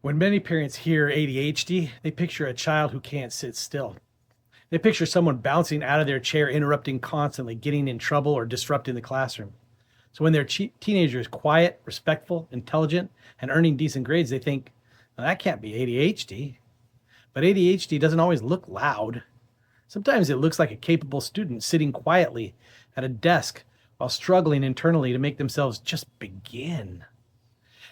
When many parents hear ADHD, they picture a child who can't sit still. They picture someone bouncing out of their chair, interrupting constantly, getting in trouble, or disrupting the classroom. So when their teenager is quiet, respectful, intelligent, and earning decent grades, they think, "Well, that can't be ADHD." But ADHD doesn't always look loud. Sometimes it looks like a capable student sitting quietly at a desk while struggling internally to make themselves just begin.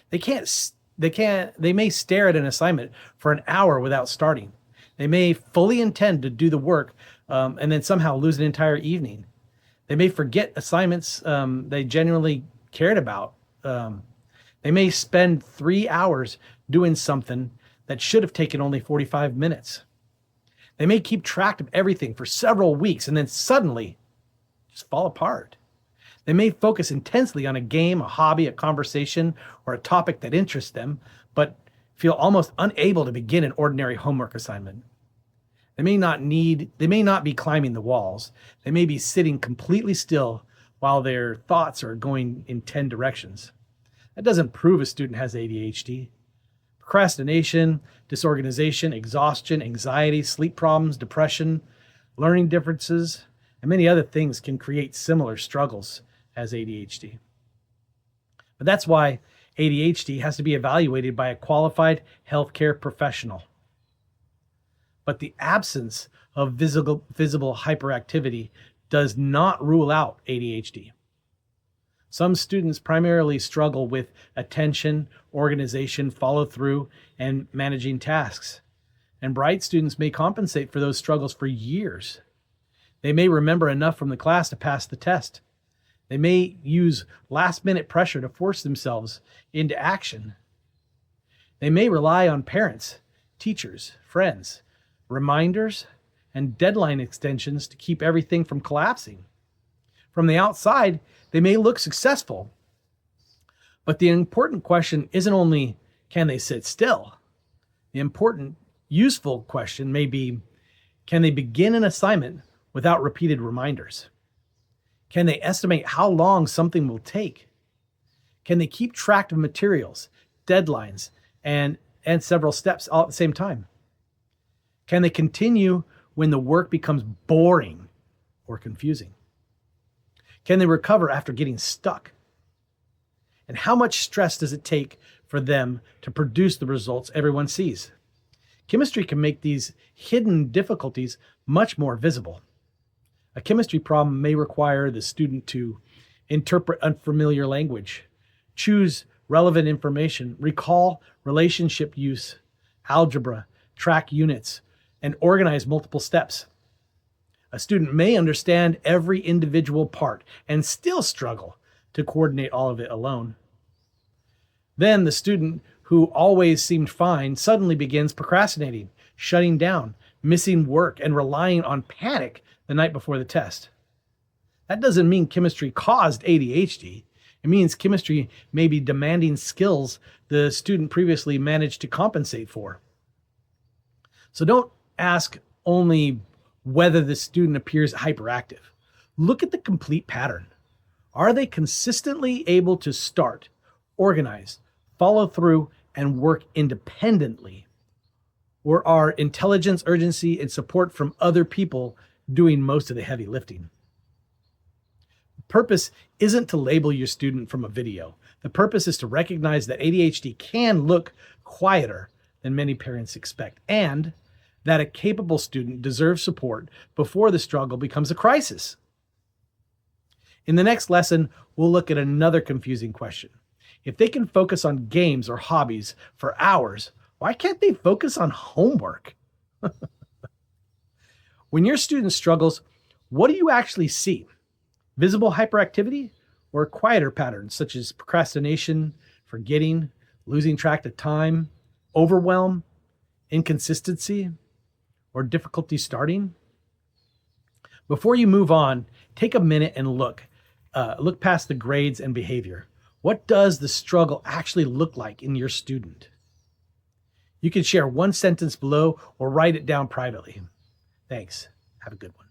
They can't, they may stare at an assignment for an hour without starting. They may fully intend to do the work and then somehow lose an entire evening. They may forget assignments they genuinely cared about. They may spend 3 hours doing something that should have taken only 45 minutes. They may keep track of everything for several weeks and then suddenly just fall apart. They may focus intensely on a game, a hobby, a conversation, or a topic that interests them, but feel almost unable to begin an ordinary homework assignment. They may not be climbing the walls. They may be sitting completely still while their thoughts are going in 10 directions. That doesn't prove a student has ADHD. Procrastination, disorganization, exhaustion, anxiety, sleep problems, depression, learning differences, and many other things can create similar struggles as ADHD. But that's why ADHD has to be evaluated by a qualified healthcare professional. But the absence of visible hyperactivity does not rule out ADHD. Some students primarily struggle with attention, organization, follow through, and managing tasks. And bright students may compensate for those struggles for years. They may remember enough from the class to pass the test. They may use last-minute pressure to force themselves into action. They may rely on parents, teachers, friends, reminders, and deadline extensions to keep everything from collapsing. From the outside, they may look successful, but the important question isn't only, can they sit still? The important, useful question may be, can they begin an assignment without repeated reminders? Can they estimate how long something will take? Can they keep track of materials, deadlines, and several steps all at the same time? Can they continue when the work becomes boring or confusing? Can they recover after getting stuck? And how much stress does it take for them to produce the results everyone sees? Chemistry can make these hidden difficulties much more visible. A chemistry problem may require the student to interpret unfamiliar language, choose relevant information, recall relationship use, algebra, track units, and organize multiple steps. A student may understand every individual part and still struggle to coordinate all of it alone. Then the student who always seemed fine suddenly begins procrastinating, shutting down, missing work, and relying on panic the night before the test. That doesn't mean chemistry caused ADHD. It means chemistry may be demanding skills the student previously managed to compensate for. So don't ask only whether the student appears hyperactive. Look at the complete pattern. Are they consistently able to start, organize, follow through, and work independently? Or are intelligence, urgency, and support from other people doing most of the heavy lifting? The purpose isn't to label your student from a video. The purpose is to recognize that ADHD can look quieter than many parents expect, and that a capable student deserves support before the struggle becomes a crisis. In the next lesson, we'll look at another confusing question. If they can focus on games or hobbies for hours, why can't they focus on homework? When your student struggles, what do you actually see? Visible hyperactivity or quieter patterns such as procrastination, forgetting, losing track of time, overwhelm, inconsistency, or difficulty starting? Before you move on, take a minute and look past the grades and behavior. What does the struggle actually look like in your student? You can share one sentence below or write it down privately. Thanks. Have a good one.